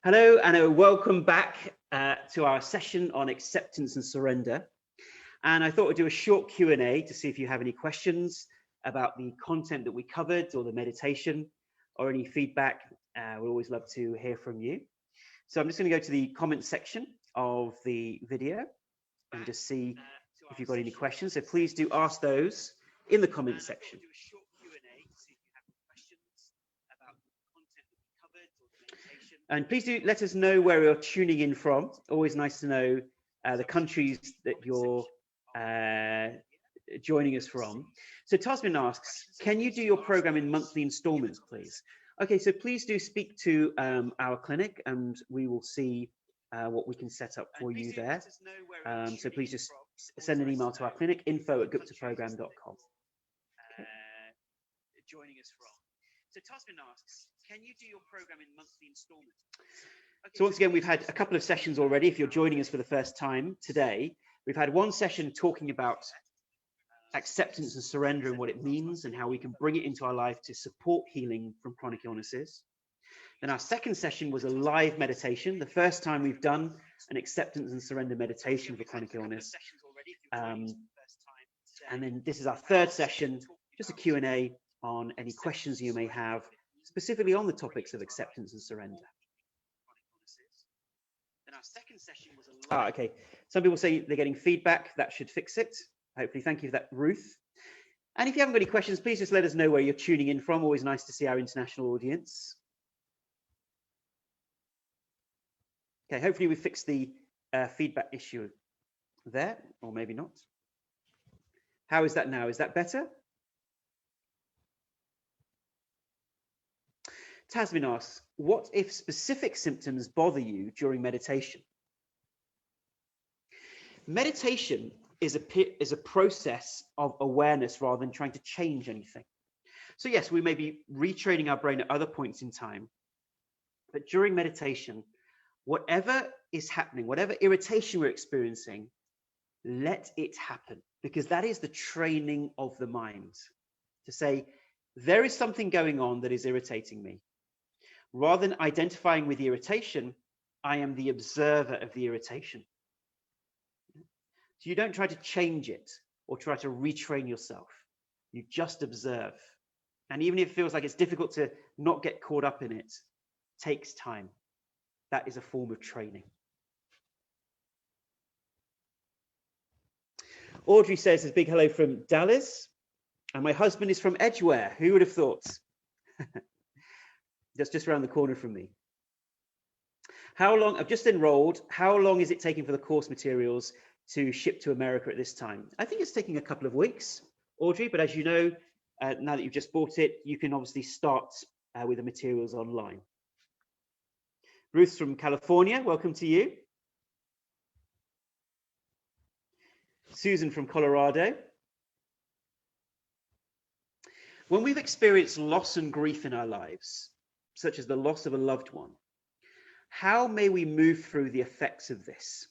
Hello and welcome back to our session on acceptance and surrender. And I thought we'd do a short Q&A to see if you have any questions about the content that we covered or the meditation or any feedback. We'd always love to hear from you. So I'm just going to go to the comment section of the video and just see if you've got any questions. So please do ask those in the comment section. And please do let us know where you're tuning in from. Always nice to know the countries that you're joining us from. So Tasmin asks, can you do your program in monthly installments, please? Okay, so please do speak to our clinic and we will see what we can set up for you there. So please just send an email to our clinic, info@guptaprogram.com. Joining us from. So Tasmin asks, can you do your program in monthly installments? Okay, so once again, we've had a couple of sessions already. If you're joining us for the first time today, we've had one session talking about acceptance and surrender and what it means and how we can bring it into our life to support healing from chronic illnesses. Then our second session was a live meditation, the first time we've done an acceptance and surrender meditation for chronic illness. And then this is our third session, just a Q&A on any questions you may have, specifically on the topics of acceptance and surrender. Okay. Some people say they're getting feedback. That should fix it. Hopefully. Thank you for that, Ruth. And if you haven't got any questions, please just let us know where you're tuning in from. Always nice to see our international audience. Okay, hopefully we fixed the feedback issue there, or maybe not. How is that now? Is that better? Tasmin asks, what if specific symptoms bother you during meditation? Meditation is a process of awareness rather than trying to change anything. So yes, we may be retraining our brain at other points in time, but during meditation, whatever is happening, whatever irritation we're experiencing, let it happen, because that is the training of the mind to say, there is something going on that is irritating me. Rather than identifying with the irritation, I am the observer of the irritation. So you don't try to change it or try to retrain yourself. You just observe. And even if it feels like it's difficult to not get caught up in it, it takes time. That is a form of training. Audrey says a big hello from Dallas. And my husband is from Edgware. Who would have thought? That's just around the corner from me. How long, I've just enrolled, how long is it taking for the course materials to ship to America at this time? I think it's taking a couple of weeks, Audrey, but as you know, now that you've just bought it, you can obviously start with the materials online. Ruth from California, welcome to you. Susan from Colorado. When we've experienced loss and grief in our lives, such as the loss of a loved one, how may we move through the effects of this?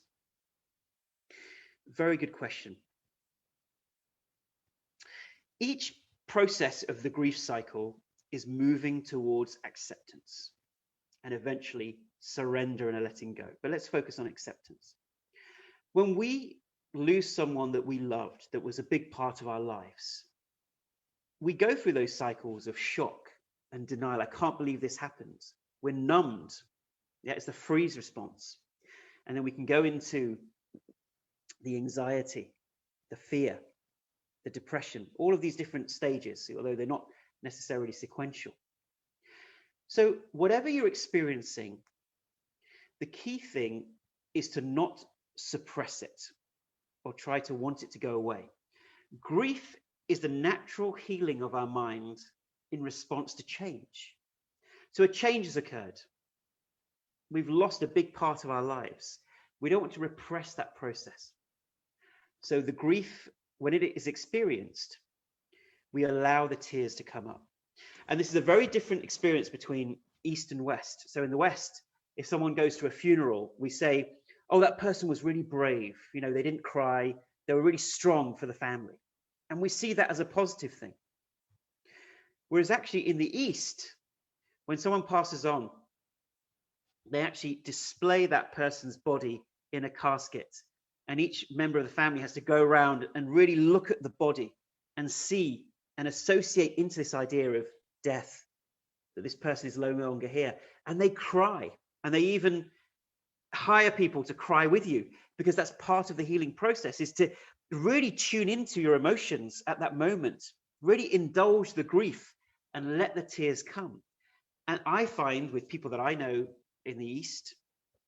Very good question. Each process of the grief cycle is moving towards acceptance and eventually surrender and a letting go. But let's focus on acceptance. When we lose someone that we loved, that was a big part of our lives, we go through those cycles of shock and denial. I can't believe this happened. We're numbed. Yeah, it's the freeze response. And then we can go into the anxiety, the fear, the depression, all of these different stages, although they're not necessarily sequential. So whatever you're experiencing, the key thing is to not suppress it or try to want it to go away. Grief is the natural healing of our mind in response to change. So a change has occurred. We've lost a big part of our lives. We don't want to repress that process. So the grief, when it is experienced, we allow the tears to come up. And this is a very different experience between East and West. So in the West, if someone goes to a funeral, we say, oh, that person was really brave. You know, they didn't cry. They were really strong for the family. And we see that as a positive thing. Whereas actually in the East, when someone passes on, they actually display that person's body in a casket. And each member of the family has to go around and really look at the body and see and associate into this idea of death, that this person is no longer here. And they cry. And they even hire people to cry with you, because that's part of the healing process, is to really tune into your emotions at that moment, really indulge the grief and let the tears come. And I find with people that I know in the East,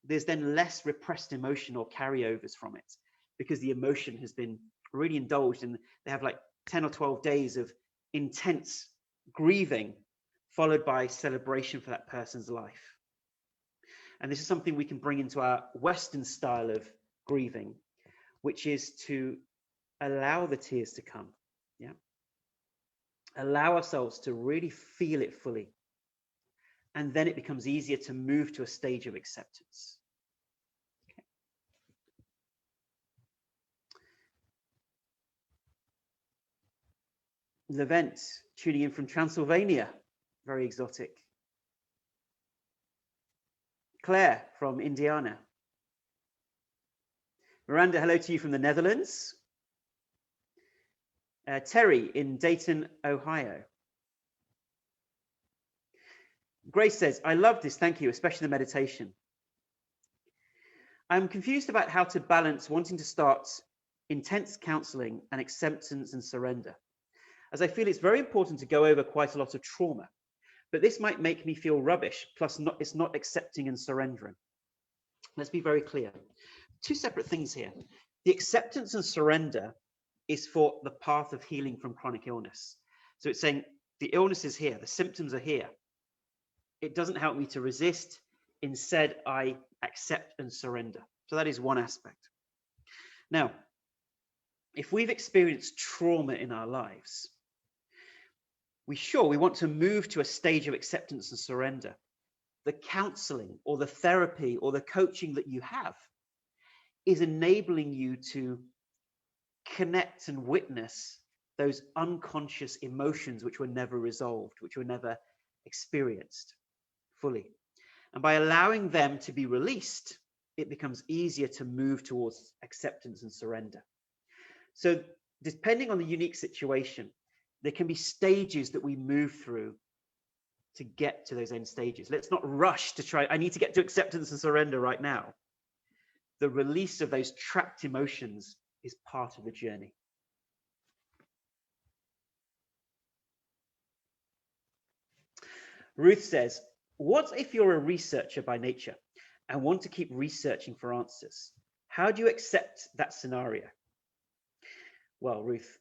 there's then less repressed emotion or carryovers from it, because the emotion has been really indulged, and they have like 10 or 12 days of intense grieving followed by celebration for that person's life. And this is something we can bring into our Western style of grieving, which is to allow the tears to come. Yeah. Allow ourselves to really feel it fully. And then it becomes easier to move to a stage of acceptance. Okay. Levent, tuning in from Transylvania, very exotic. Claire from Indiana. Miranda, hello to you from the Netherlands. Terry in Dayton, Ohio. Grace says, I love this, thank you, especially the meditation. I'm confused about how to balance wanting to start intense counseling and acceptance and surrender, as I feel it's very important to go over quite a lot of trauma, but this might make me feel rubbish, plus it's not accepting and surrendering. Let's be very clear. Two separate things here. The acceptance and surrender is for the path of healing from chronic illness. So it's saying the illness is here, the symptoms are here. It doesn't help me to resist. Instead, I accept and surrender. So that is one aspect. Now, if we've experienced trauma in our lives, we want to move to a stage of acceptance and surrender. The counseling or the therapy or the coaching that you have is enabling you to connect and witness those unconscious emotions which were never resolved, which were never experienced fully. And by allowing them to be released, it becomes easier to move towards acceptance and surrender. So depending on the unique situation, there can be stages that we move through to get to those end stages. Let's not rush to try, I need to get to acceptance and surrender right now. The release of those trapped emotions is part of the journey. Ruth says, what if you're a researcher by nature and want to keep researching for answers? How do you accept that scenario? Well, Ruth,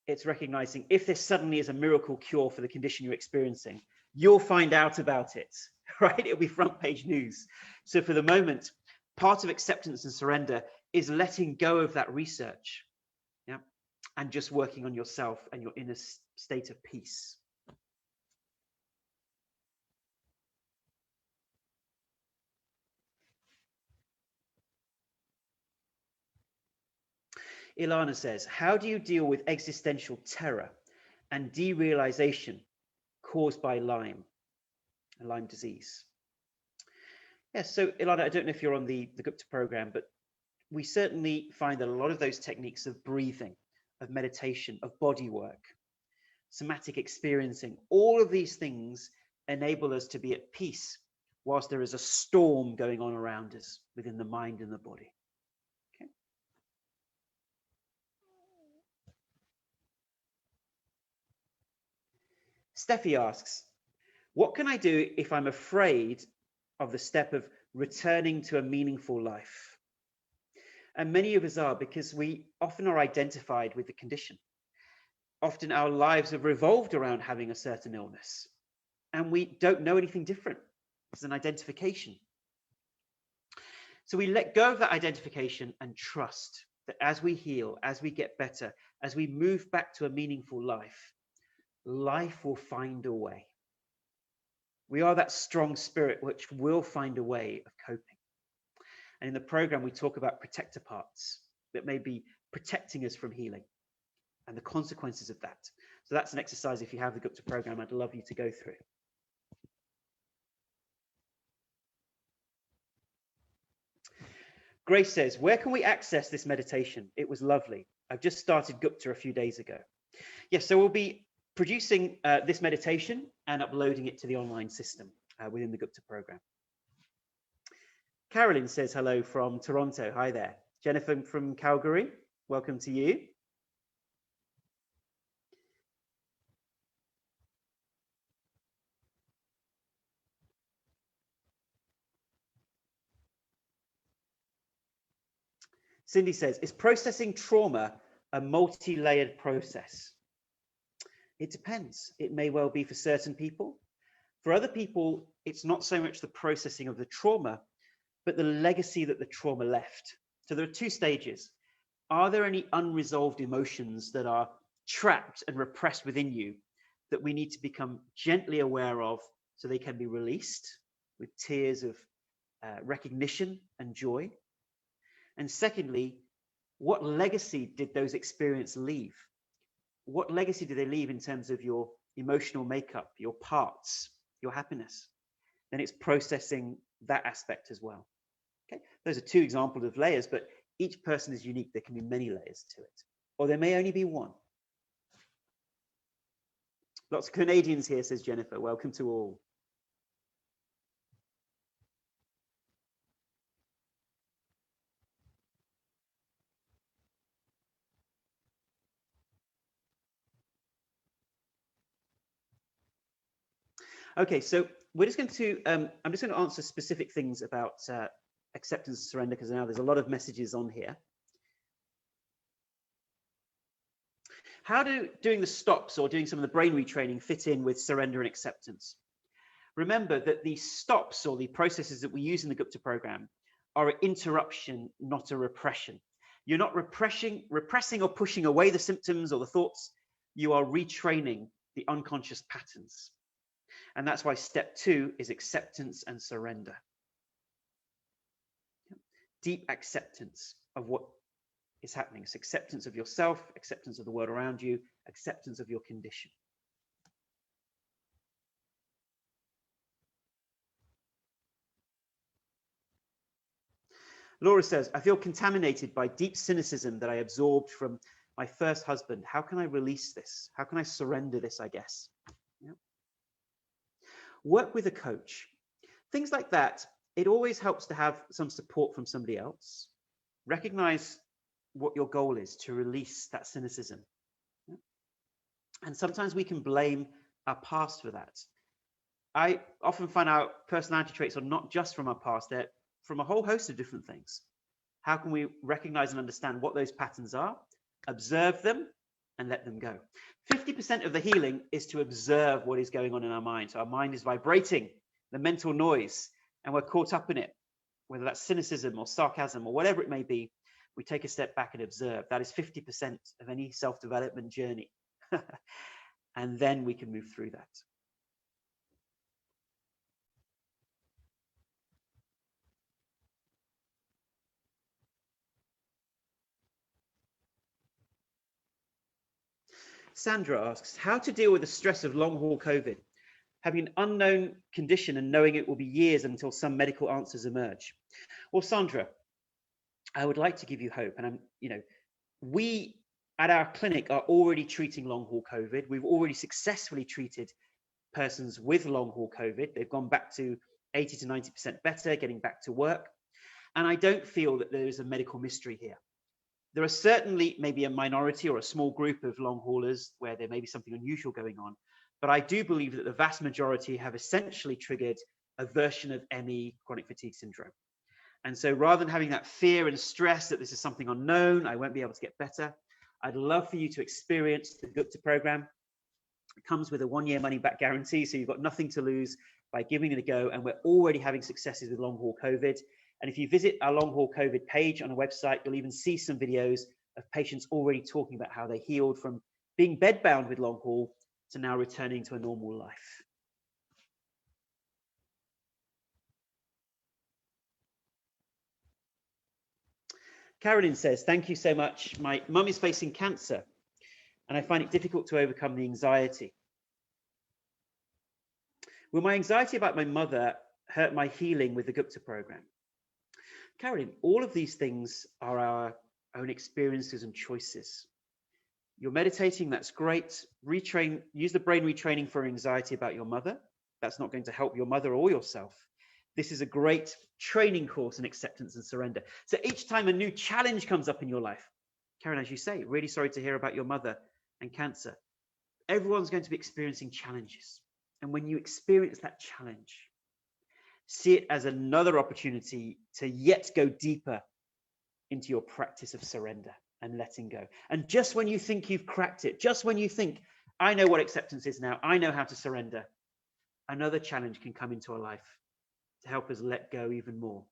it's recognizing if there suddenly is a miracle cure for the condition you're experiencing, you'll find out about it, right? It'll be front page news. So for the moment, part of acceptance and surrender is letting go of that research, yeah, and just working on yourself and your inner state of peace. Ilana says, how do you deal with existential terror and derealization caused by Lyme disease? Yes, so Ilana, I don't know if you're on the Gupta program, but we certainly find that a lot of those techniques of breathing, of meditation, of body work, somatic experiencing, all of these things enable us to be at peace whilst there is a storm going on around us within the mind and the body. Okay. Steffi asks, what can I do if I'm afraid of the step of returning to a meaningful life? And many of us are, because we often are identified with the condition. Often our lives have revolved around having a certain illness, and we don't know anything different. It's an identification. So we let go of that identification and trust that as we heal, as we get better, as we move back to a meaningful life, life will find a way. We are that strong spirit which will find a way of coping. And in the program, we talk about protector parts that may be protecting us from healing and the consequences of that. So that's an exercise, if you have the Gupta program, I'd love you to go through. Grace says, where can we access this meditation? It was lovely. I've just started Gupta a few days ago. Yes, so we'll be producing this meditation and uploading it to the online system within the Gupta program. Carolyn says hello from Toronto. Hi there. Jennifer from Calgary, welcome to you. Cindy says, is processing trauma a multi-layered process? It depends. It may well be for certain people. For other people, it's not so much the processing of the trauma, but the legacy that the trauma left. So there are two stages. Are there any unresolved emotions that are trapped and repressed within you that we need to become gently aware of so they can be released with tears of recognition and joy? And secondly, what legacy did those experiences leave? What legacy do they leave in terms of your emotional makeup, your parts, your happiness? Then it's processing that aspect as well. Okay, those are two examples of layers, but each person is unique. There can be many layers to it, or there may only be one. Lots of Canadians here, says Jennifer. Welcome to all. Okay, so we're just going to, I'm just going to answer specific things about acceptance and surrender, because now there's a lot of messages on here. How do doing the stops or doing some of the brain retraining fit in with surrender and acceptance? Remember that the stops or the processes that we use in the Gupta program are an interruption, not a repression. You're not repressing or pushing away the symptoms or the thoughts. You are retraining the unconscious patterns. And that's why step 2 is acceptance and surrender. Deep acceptance of what is happening. It's acceptance of yourself, acceptance of the world around you, acceptance of your condition. Laura says, I feel contaminated by deep cynicism that I absorbed from my first husband. How can I release this? How can I surrender this, I guess? Yeah. Work with a coach. Things like that, it always helps to have some support from somebody else. Recognize what your goal is, to release that cynicism. Yeah. And sometimes we can blame our past for that. I often find out personality traits are not just from our past, they're from a whole host of different things. How can we recognize and understand what those patterns are, observe them, and let them go? 50% of the healing is to observe what is going on in our mind. So our mind is vibrating, the mental noise, and we're caught up in it, whether that's cynicism or sarcasm or whatever it may be. We take a step back and observe. That is 50% of any self-development journey. And then we can move through that. Sandra asks, how to deal with the stress of long-haul COVID, having an unknown condition and knowing it will be years until some medical answers emerge? Well, Sandra, I would like to give you hope. And we at our clinic are already treating long-haul COVID. We've already successfully treated persons with long-haul COVID. They've gone back to 80 to 90% better, getting back to work. And I don't feel that there is a medical mystery here. There are certainly maybe a minority or a small group of long haulers where there may be something unusual going on, but I do believe that the vast majority have essentially triggered a version of ME, chronic fatigue syndrome. And so rather than having that fear and stress that this is something unknown, I won't be able to get better, I'd love for you to experience the Gupta program. It comes with a 1-year money-back guarantee, so you've got nothing to lose by giving it a go, and we're already having successes with long-haul COVID. And if you visit our long-haul COVID page on our website, you'll even see some videos of patients already talking about how they healed from being bedbound with long-haul to now returning to a normal life. Carolyn says, thank you so much. My mum is facing cancer, and I find it difficult to overcome the anxiety. Will my anxiety about my mother hurt my healing with the Gupta program? Carolyn, all of these things are our own experiences and choices. You're meditating, that's great. Use the brain retraining for anxiety about your mother. That's not going to help your mother or yourself. This is a great training course in acceptance and surrender. So each time a new challenge comes up in your life, Karen, as you say, really sorry to hear about your mother and cancer. Everyone's going to be experiencing challenges. And when you experience that challenge, see it as another opportunity to yet go deeper into your practice of surrender and letting go. And just when you think you've cracked it, just when you think, I know what acceptance is now, I know how to surrender, another challenge can come into our life to help us let go even more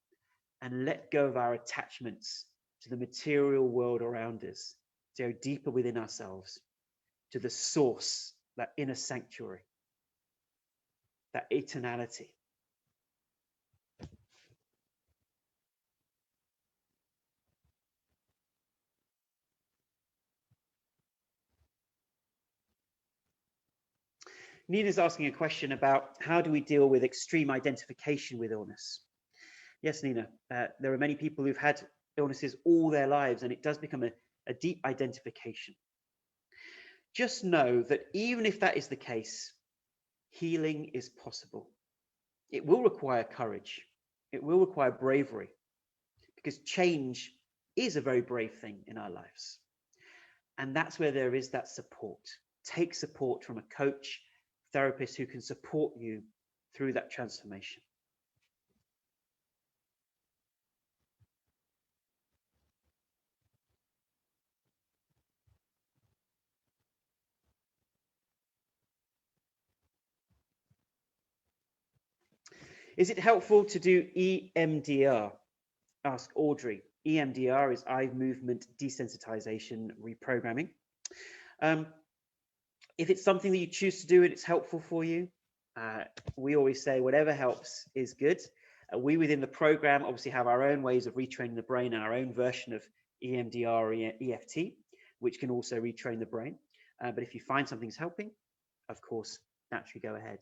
and let go of our attachments to the material world around us, to go deeper within ourselves, to the source, that inner sanctuary, that eternality. Nina's asking a question about how do we deal with extreme identification with illness? Yes, Nina, there are many people who've had illnesses all their lives, and it does become a deep identification. Just know that even if that is the case, healing is possible. It will require courage. It will require bravery, because change is a very brave thing in our lives. And that's where there is that support. Take support from a coach, therapist who can support you through that transformation. Is it helpful to do EMDR? Ask Audrey. EMDR is eye movement desensitization reprogramming. If it's something that you choose to do and it's helpful for you, we always say whatever helps is good. We within the program obviously have our own ways of retraining the brain and our own version of EMDR or EFT, which can also retrain the brain. But if you find something's helping, of course, naturally go ahead.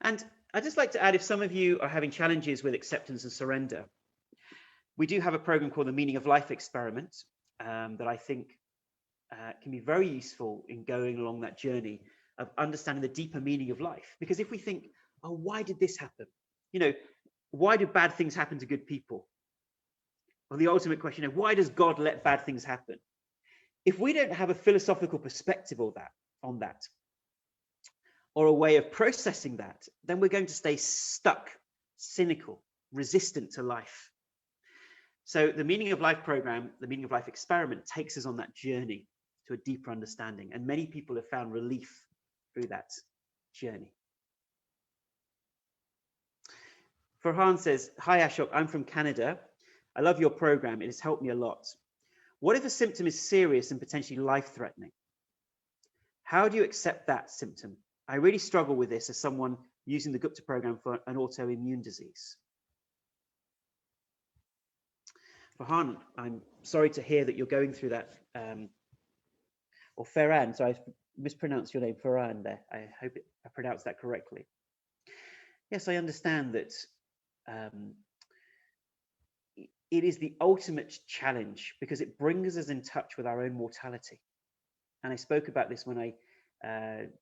And I'd just like to add, if some of you are having challenges with acceptance and surrender, we do have a program called the Meaning of Life Experiment that I think can be very useful in going along that journey of understanding the deeper meaning of life. Because if we think, oh, why did this happen? You know, why do bad things happen to good people? Well, the ultimate question of why does God let bad things happen? If we don't have a philosophical perspective on that, or a way of processing that, then we're going to stay stuck, cynical, resistant to life. So the Meaning of Life program, the Meaning of Life experiment, takes us on that journey to a deeper understanding. And many people have found relief through that journey. Farhan says, hi Ashok, I'm from Canada. I love your program. It has helped me a lot. What if a symptom is serious and potentially life-threatening? How do you accept that symptom? I really struggle with this as someone using the Gupta program for an autoimmune disease. Farhan, I'm sorry to hear that you're going through that. Or Farhan, so I mispronounced your name, Farhan there. I hope I pronounced that correctly. Yes, I understand that it is the ultimate challenge because it brings us in touch with our own mortality. And I spoke about this when I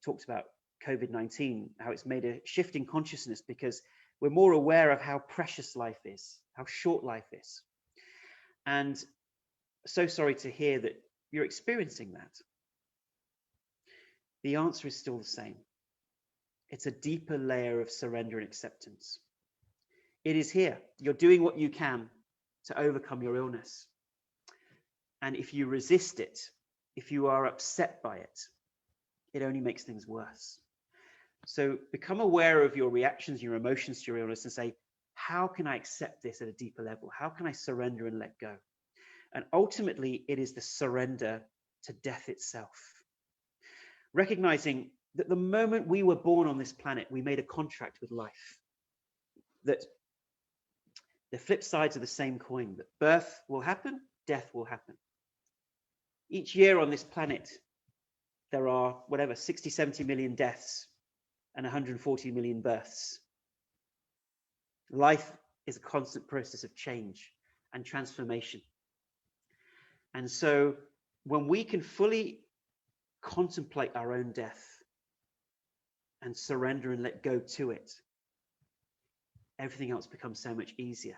talked about COVID-19, how it's made a shift in consciousness because we're more aware of how precious life is, how short life is. And so sorry to hear that you're experiencing that. The answer is still the same. It's a deeper layer of surrender and acceptance. It is here. You're doing what you can to overcome your illness. And if you resist it, if you are upset by it, it only makes things worse. So become aware of your reactions, your emotions to your illness and say, how can I accept this at a deeper level? How can I surrender and let go? And ultimately, it is the surrender to death itself. Recognizing that the moment we were born on this planet, we made a contract with life. That the flip sides of the same coin, that birth will happen, death will happen. Each year on this planet, there are whatever 60, 70 million deaths and 140 million births. Life is a constant process of change and transformation. And so when we can fully contemplate our own death and surrender and let go to it, everything else becomes so much easier.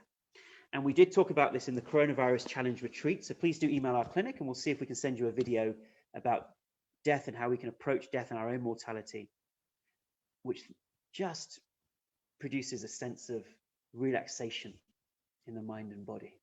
And we did talk about this in the Coronavirus Challenge retreat. So please do email our clinic and we'll see if we can send you a video about death and how we can approach death and our own mortality, which just produces a sense of relaxation in the mind and body.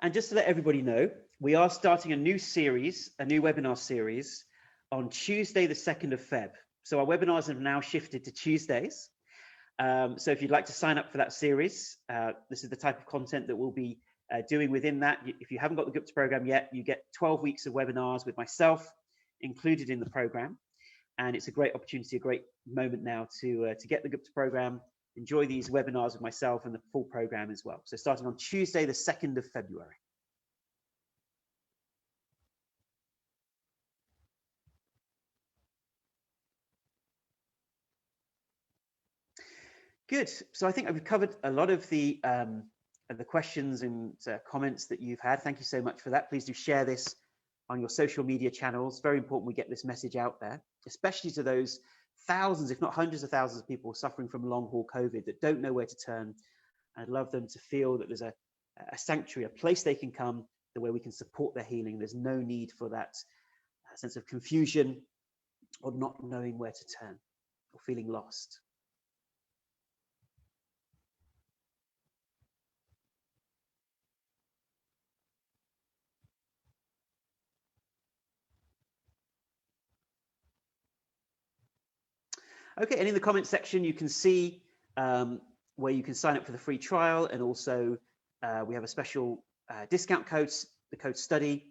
And just to let everybody know, we are starting a new series, a new webinar series on Tuesday, the 2nd of Feb. So our webinars have now shifted to Tuesdays. So if you'd like to sign up for that series, this is the type of content that we'll be doing within that. If you haven't got the Gupta program yet, you get 12 weeks of webinars with myself included in the program. And it's a great opportunity, a great moment now to get the Gupta program, enjoy these webinars with myself and the full program as well. So starting on Tuesday, the 2nd of February. Good. So I think I've covered a lot of the questions and comments that you've had. Thank you so much for that. Please do share this on your social media channels. Very important we get this message out there, especially to those thousands, if not hundreds of thousands of people suffering from long haul COVID that don't know where to turn. I'd love them to feel that there's a sanctuary, a place they can come where we can support their healing. There's no need for that sense of confusion or not knowing where to turn or feeling lost. Okay, and in the comment section, you can see where you can sign up for the free trial, and also we have a special discount code, the code STUDY,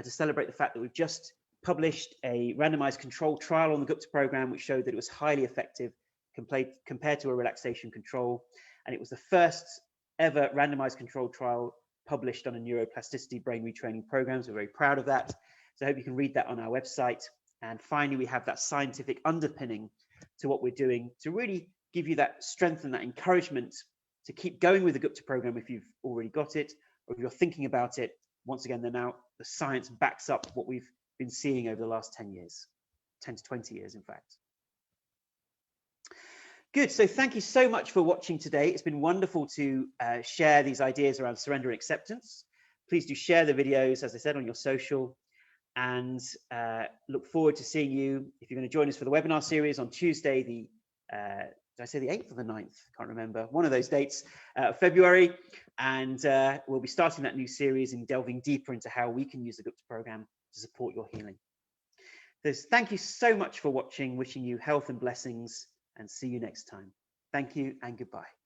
to celebrate the fact that we've just published a randomized controlled trial on the Gupta program, which showed that it was highly effective compared to a relaxation control. And it was the first ever randomized controlled trial published on a neuroplasticity brain retraining program. So we're very proud of that. So I hope you can read that on our website. And finally, we have that scientific underpinning to what we're doing to really give you that strength and that encouragement to keep going with the Gupta program if you've already got it, or if you're thinking about it. Once again, the science backs up what we've been seeing over the last 10 years, 10 to 20 years, in fact. Good, so thank you so much for watching today. It's been wonderful to share these ideas around surrender and acceptance. Please do share the videos, as I said, on your social, and look forward to seeing you if you're going to join us for the webinar series on Tuesday, the did I say the 8th or the 9th? Can't remember, one of those dates, February. And we'll be starting that new series and delving deeper into how we can use the Gupta program to support your healing. So thank you so much for watching, wishing you health and blessings, and see you next time. Thank you and goodbye.